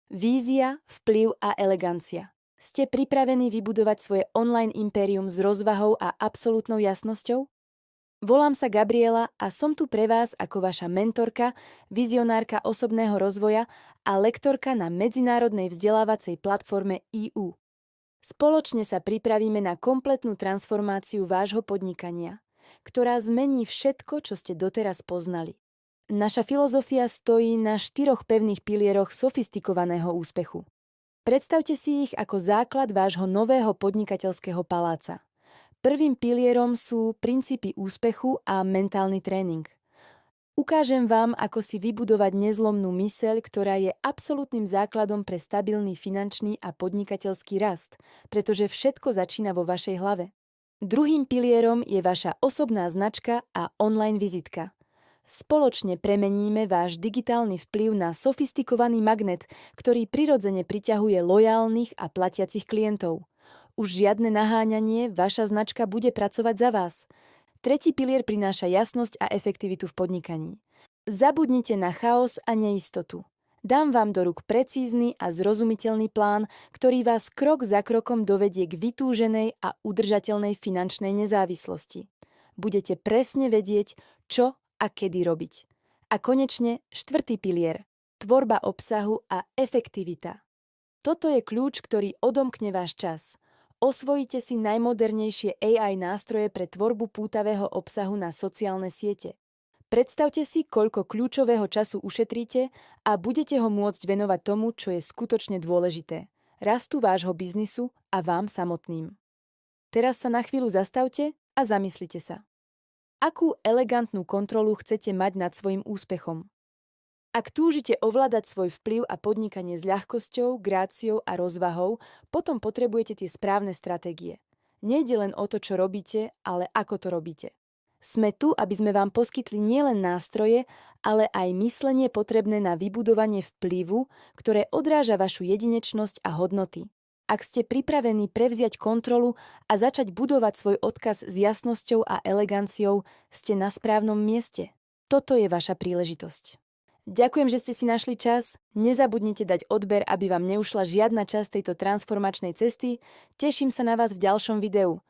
Vízia, vplyv a elegancia. Ste pripravení vybudovať svoje online impérium s rozvahou a absolútnou jasnosťou? Volám sa Gabriela a som tu pre vás ako vaša mentorka, vizionárka osobného rozvoja a lektorka na medzinárodnej vzdelávacej platforme IU. Spoločne sa pripravíme na kompletnú transformáciu vášho podnikania, ktorá zmení všetko, čo ste doteraz poznali. Naša filozofia stojí na 4 pevných pilieroch sofistikovaného úspechu. Predstavte si ich ako základ vášho nového podnikateľského paláca. Prvým pilierom sú princípy úspechu a mentálny tréning. Ukážem vám, ako si vybudovať nezlomnú myseľ, ktorá je absolútnym základom pre stabilný finančný a podnikateľský rast, pretože všetko začína vo vašej hlave. Druhým pilierom je vaša osobná značka a online vizitka. Spoločne premeníme váš digitálny vplyv na sofistikovaný magnet, ktorý prirodzene priťahuje lojálnych a platiacich klientov. Už žiadne naháňanie, vaša značka bude pracovať za vás. Tretí pilier prináša jasnosť a efektivitu v podnikaní. Zabudnite na chaos a neistotu. Dám vám do rúk precízny a zrozumiteľný plán, ktorý vás krok za krokom dovedie k vytúženej a udržateľnej finančnej nezávislosti. Budete presne vedieť, čo a kedy robiť. A konečne štvrtý pilier – tvorba obsahu a efektivita. Toto je kľúč, ktorý odomkne váš čas. Osvojite si najmodernejšie AI nástroje pre tvorbu pútavého obsahu na sociálne siete. Predstavte si, koľko kľúčového času ušetríte a budete ho môcť venovať tomu, čo je skutočne dôležité – rastu vášho biznisu a vám samotným. Teraz sa na chvíľu zastavte a zamyslite sa. Akú elegantnú kontrolu chcete mať nad svojim úspechom? Ak túžite ovládať svoj vplyv a podnikanie s ľahkosťou, gráciou a rozvahou, potom potrebujete tie správne stratégie. Nejde len o to, čo robíte, ale ako to robíte. Sme tu, aby sme vám poskytli nielen nástroje, ale aj myslenie potrebné na vybudovanie vplyvu, ktoré odráža vašu jedinečnosť a hodnoty. Ak ste pripravení prevziať kontrolu a začať budovať svoj odkaz s jasnosťou a eleganciou, ste na správnom mieste. Toto je vaša príležitosť. Ďakujem, že ste si našli čas. Nezabudnite dať odber, aby vám neušla žiadna časť tejto transformačnej cesty. Teším sa na vás v ďalšom videu.